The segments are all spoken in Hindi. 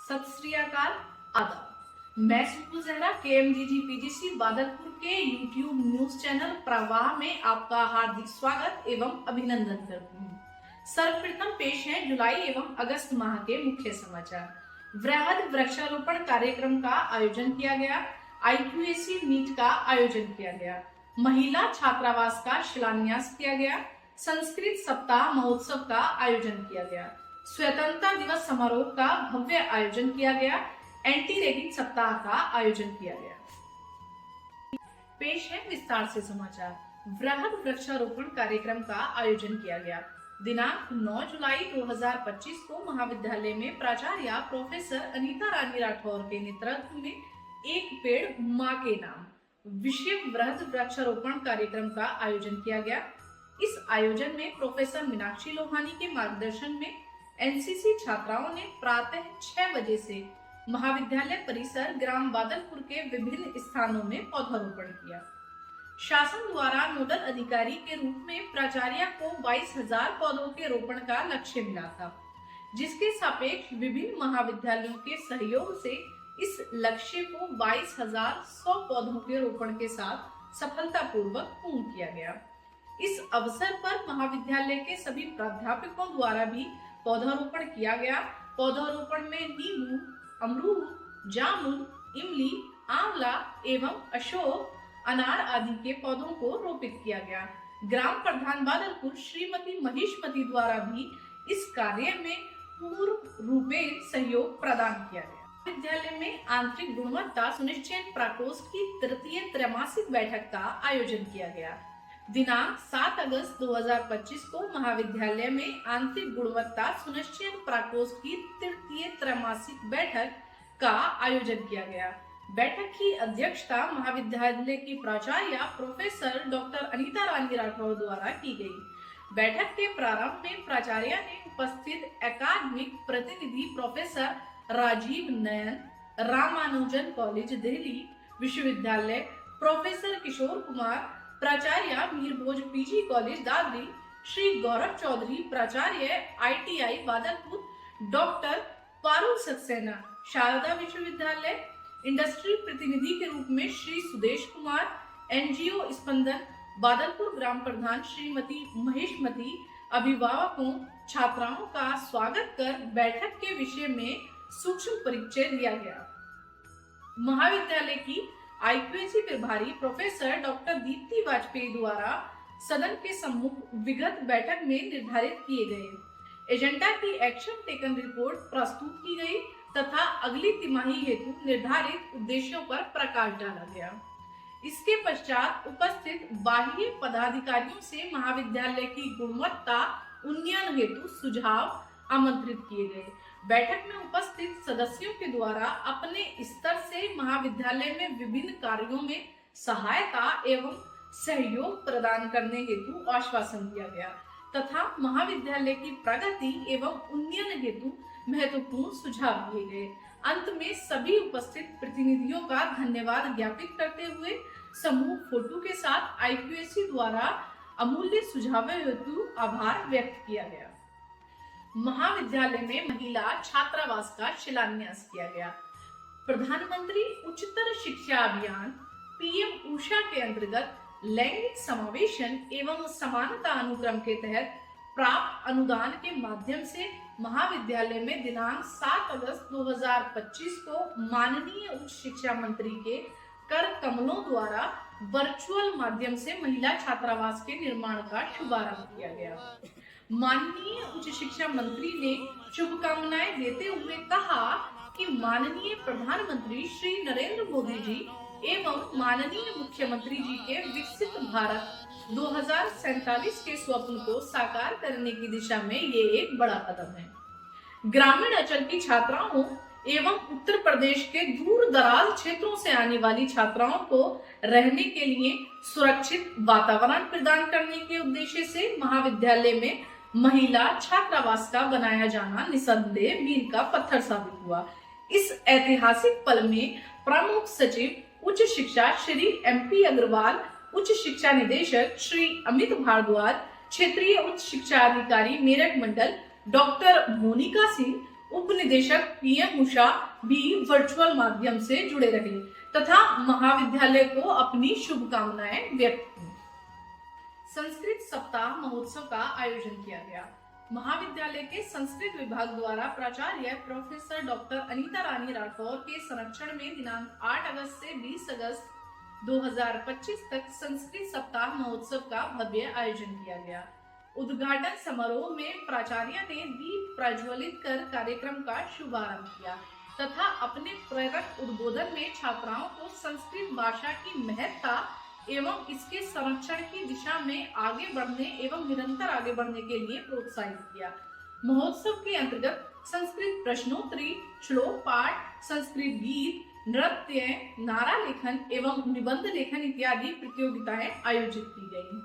सत श्री अकाल, आदाब। मैं सुपू जहरा KMGG PGC बादलपुर के YouTube न्यूज चैनल प्रवाह में आपका हार्दिक स्वागत एवं अभिनंदन करती हूँ। सर्वप्रथम पेश है जुलाई एवं अगस्त माह के मुख्य समाचार। वृहद वृक्षारोपण कार्यक्रम का आयोजन किया गया। IQAC नीट का आयोजन किया गया। महिला छात्रावास का शिलान्यास किया गया। संस्कृत सप्ताह महोत्सव का आयोजन किया गया। स्वतंत्रता दिवस समारोह का भव्य आयोजन किया गया। एंटी रैगिंग सप्ताह का आयोजन किया गया। पेश है विस्तार से समाचार। वृहद वृक्षारोपण कार्यक्रम का आयोजन किया गया। दिनांक 9 जुलाई 2025 को महाविद्यालय में प्राचार्य प्रोफेसर अनीता रानी राठौर के नेतृत्व में एक पेड़ मां के नाम विषय वृहद वृक्षारोपण कार्यक्रम का आयोजन किया गया। इस आयोजन में प्रोफेसर मीनाक्षी लोहानी के मार्गदर्शन में NCC छात्राओं ने प्रातः 6 बजे से महाविद्यालय परिसर ग्राम बादलपुर के विभिन्न स्थानों में पौधारोपण किया। शासन द्वारा नोडल अधिकारी के रूप में प्राचार्य को 22,000 पौधों के रोपण का लक्ष्य मिला था, जिसके सापेक्ष विभिन्न महाविद्यालयों के सहयोग से इस लक्ष्य को 22,100 पौधों के रोपण के साथ सफलतापूर्वक पूर्ण किया गया। इस अवसर पर महाविद्यालय के सभी प्राध्यापकों द्वारा भी पौधारोपण किया गया। पौधारोपण में नींबू, अमरूद, जामुन, इमली, आंवला एवं अशोक, अनार आदि के पौधों को रोपित किया गया। ग्राम प्रधान बादलपुर श्रीमती महेशमती द्वारा भी इस कार्य में पूर्ण रूपेण सहयोग प्रदान किया गया। विद्यालय में आंतरिक गुणवत्ता सुनिश्चय प्रकोष्ठ की तृतीय त्रैमासिक बैठक का आयोजन किया गया। दिनांक 7 अगस्त 2025 को महाविद्यालय में आंतरिक गुणवत्ता सुनिश्चय प्रकोष्ठ की तृतीय त्रैमासिक बैठक का आयोजन किया गया। बैठक की अध्यक्षता महाविद्यालय की प्राचार्य प्रोफेसर डॉक्टर अनीता रानी राठौर द्वारा की गई। बैठक के प्रारंभ में प्राचार्य ने उपस्थित अकादमिक प्रतिनिधि प्रोफेसर राजीव नयन, रामानुजन कॉलेज दिल्ली विश्वविद्यालय, प्रोफेसर किशोर कुमार प्राचार्य मीरभोज PG कॉलेज दादरी, श्री गौरव चौधरी प्राचार्य ITI बादलपुर, डॉक्टर पारुल सक्सेना शारदा विश्वविद्यालय, इंडस्ट्री प्रतिनिधि के रूप में श्री सुदेश कुमार, NGO स्पंदन बादलपुर ग्राम प्रधान श्रीमती महेशमती, अभिभावकों छात्राओं का स्वागत कर बैठक के विषय में सूक्ष्म परिचय दिया गया। महाविद्यालय की IQAC प्रभारी प्रोफेसर डॉक्टर दीप्ति वाजपेयी द्वारा सदन के सम्मुख विगत बैठक में निर्धारित किए गए एजेंडा की एक्शन टेकन रिपोर्ट प्रस्तुत की गई तथा अगली तिमाही हेतु निर्धारित उद्देश्यों पर प्रकाश डाला गया। इसके पश्चात उपस्थित बाह्य पदाधिकारियों से महाविद्यालय की गुणवत्ता उन्नयन हेतु सुझाव आमंत्रित किए गए। बैठक में उपस्थित सदस्यों के द्वारा अपने स्तर से महाविद्यालय में विभिन्न कार्यों में सहायता एवं सहयोग प्रदान करने हेतु आश्वासन दिया गया तथा महाविद्यालय की प्रगति एवं उन्नयन हेतु महत्वपूर्ण सुझाव दिए गए। अंत में सभी उपस्थित प्रतिनिधियों का धन्यवाद ज्ञापित करते हुए समूह फोटो के साथ IQAC द्वारा अमूल्य सुझावों हेतु आभार व्यक्त किया गया। महाविद्यालय में महिला छात्रावास का शिलान्यास किया गया। प्रधानमंत्री उच्चतर शिक्षा अभियान PM उषा के अंतर्गत लैंगिक समावेशन एवं समानता अनुक्रम के तहत प्राप्त अनुदान के माध्यम से महाविद्यालय में दिनांक 7 अगस्त 2025 को माननीय उच्च शिक्षा मंत्री के कर कमलों द्वारा वर्चुअल माध्यम से महिला छात्रावास के निर्माण का शुभारंभ किया गया। माननीय उच्च शिक्षा मंत्री ने शुभकामनाएं देते हुए कहा कि माननीय प्रधानमंत्री श्री नरेंद्र मोदी जी एवं माननीय मुख्यमंत्री जी के विकसित भारत 2047 के स्वप्न को साकार करने की दिशा में ये एक बड़ा कदम है। ग्रामीण अंचल की छात्राओं एवं उत्तर प्रदेश के दूर दराज क्षेत्रों से आने वाली छात्राओं को रहने के लिए सुरक्षित वातावरण प्रदान करने के उद्देश्य से महाविद्यालय में महिला छात्रावास का बनाया जाना निसंदेह मील का पत्थर साबित हुआ। इस ऐतिहासिक पल में प्रमुख सचिव उच्च शिक्षा श्री MP अग्रवाल, उच्च शिक्षा निदेशक श्री अमित भारद्वाज, क्षेत्रीय उच्च शिक्षा अधिकारी मेरठ मंडल डॉक्टर मोनिका सिंह, उप निदेशक पीएम उषा भी वर्चुअल माध्यम से जुड़े रहे तथा महाविद्यालय को अपनी शुभकामनाएं व्यक्त की। संस्कृत सप्ताह महोत्सव का आयोजन किया गया। महाविद्यालय के संस्कृत विभाग द्वारा प्राचार्य प्रोफेसर डॉक्टर अनीता रानी राठौर के संरक्षण में दिनांक 8 अगस्त से 20 अगस्त 2025 तक संस्कृत सप्ताह महोत्सव का भव्य आयोजन किया गया। उद्घाटन समारोह में प्राचार्य ने दीप प्रज्वलित कर कार्यक्रम का शुभारंभ किया तथा अपने प्रेरक उद्बोधन में छात्राओं को संस्कृत भाषा की महत्ता एवं इसके संरक्षण की दिशा में आगे बढ़ने एवं निरंतर आगे बढ़ने के लिए प्रोत्साहित किया। महोत्सव के अंतर्गत संस्कृत प्रश्नोत्तरी, श्लोक पाठ, संस्कृत गीत, नृत्य, नारा लेखन एवं निबंध लेखन इत्यादि प्रतियोगिताएं आयोजित की गयी।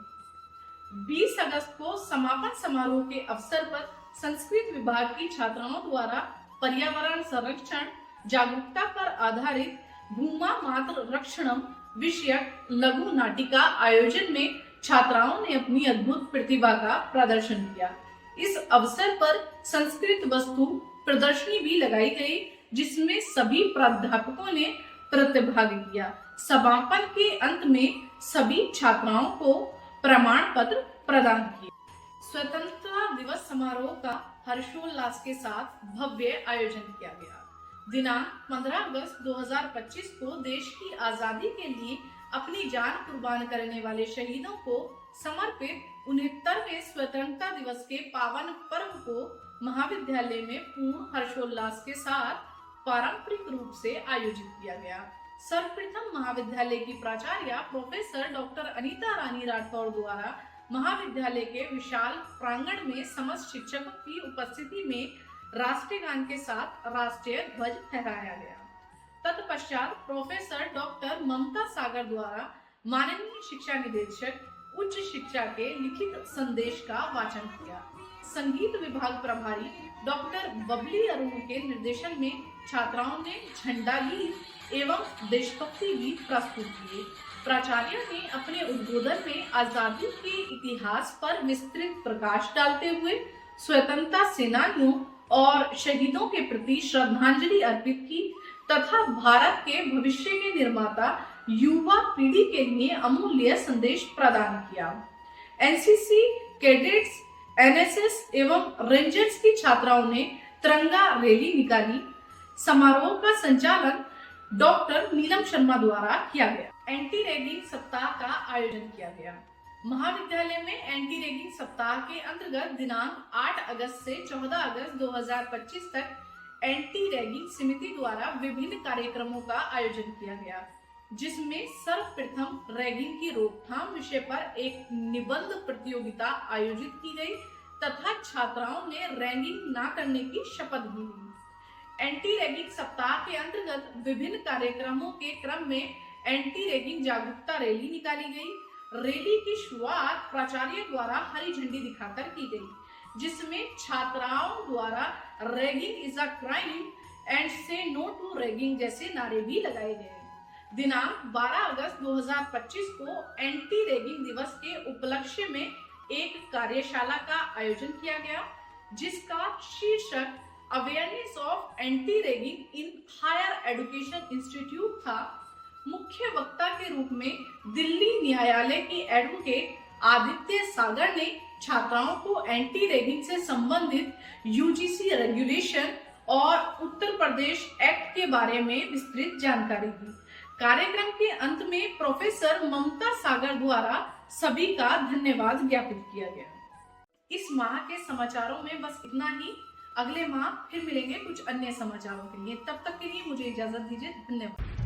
20 अगस्त को समापन समारोह के अवसर पर संस्कृत विभाग की छात्राओं द्वारा पर्यावरण संरक्षण जागरूकता पर आधारित भूमा मातृ रक्षणम विषयक लघु नाटिका आयोजन में छात्राओं ने अपनी अद्भुत प्रतिभा का प्रदर्शन किया। इस अवसर पर संस्कृत वस्तु प्रदर्शनी भी लगाई गई, जिसमें सभी प्राध्यापकों ने प्रतिभाग किया। समापन के अंत में सभी छात्राओं को प्रमाण पत्र प्रदान किए। स्वतंत्रता दिवस समारोह का हर्षोल्लास के साथ भव्य आयोजन किया गया। दिनांक 15 अगस्त 2025 को देश की आजादी के लिए अपनी जान कुर्बान करने वाले शहीदों को समर्पित 69वें स्वतंत्रता दिवस के पावन पर्व को महाविद्यालय में पूर्ण हर्षोल्लास के साथ पारंपरिक रूप से आयोजित किया गया। सर्वप्रथम महाविद्यालय की प्राचार्य प्रोफेसर डॉक्टर अनीता रानी राठौर द्वारा महाविद्यालय के विशाल प्रांगण में समस्त शिक्षकों की उपस्थिति में राष्ट्रीय गान के साथ राष्ट्रीय ध्वज फहराया गया। तत्पश्चात प्रोफेसर डॉक्टर ममता सागर द्वारा माननीय शिक्षा निदेशक उच्च शिक्षा के लिखित संदेश का वाचन किया। संगीत विभाग प्रभारी डॉक्टर बबली अरुण के निर्देशन में छात्राओं ने झंडा गीत एवं देशभक्ति गीत प्रस्तुत किए। प्राचार्य ने अपने उद्बोधन में आजादी के इतिहास पर विस्तृत प्रकाश डालते हुए स्वतंत्रता सेनानियों और शहीदों के प्रति श्रद्धांजलि अर्पित की तथा भारत के भविष्य के निर्माता युवा पीढ़ी के लिए अमूल्य संदेश प्रदान किया। एनसीसी कैडेट्स, एनएसएस एवं रेंजर्स की छात्राओं ने तिरंगा रैली निकाली। समारोह का संचालन डॉक्टर नीलम शर्मा द्वारा किया गया। एंटी रैगिंग सप्ताह का आयोजन किया गया। महाविद्यालय में एंटी रैगिंग सप्ताह के अंतर्गत दिनांक 8 अगस्त से 14 अगस्त 2025 तक एंटी रैगिंग समिति द्वारा विभिन्न कार्यक्रमों का आयोजन किया गया, जिसमें सर्वप्रथम रैगिंग की रोकथाम विषय पर एक निबंध प्रतियोगिता आयोजित की गई तथा छात्राओं ने रैगिंग न करने की शपथ भी ली। एंटी रैगिंग सप्ताह के अंतर्गत विभिन्न कार्यक्रमों के क्रम में एंटी रैगिंग जागरूकता रैली निकाली गई। रैली की शुरुआत प्राचार्य द्वारा हरी झंडी दिखाकर की गई, जिसमें छात्राओं द्वारा ragging is a crime and से नो टू रैगिंग जैसे नारे भी लगाए गए। दिनांक 12 अगस्त 2025 को एंटी रैगिंग दिवस के उपलक्ष्य में एक कार्यशाला का आयोजन किया गया, जिसका शीर्षक awareness of anti ragging in higher education institute था। मुख्य वक्ता के रूप में दिल्ली न्यायालय के एडवोकेट आदित्य सागर ने छात्राओं को एंटी रैगिंग से संबंधित यूजीसी रेगुलेशन और उत्तर प्रदेश एक्ट के बारे में विस्तृत जानकारी दी। कार्यक्रम के अंत में प्रोफेसर ममता सागर द्वारा सभी का धन्यवाद ज्ञापित किया गया। इस माह के समाचारों में बस इतना ही। अगले माह फिर मिलेंगे कुछ अन्य समाचारों के लिए। तब तक के लिए मुझे इजाजत दीजिए। धन्यवाद।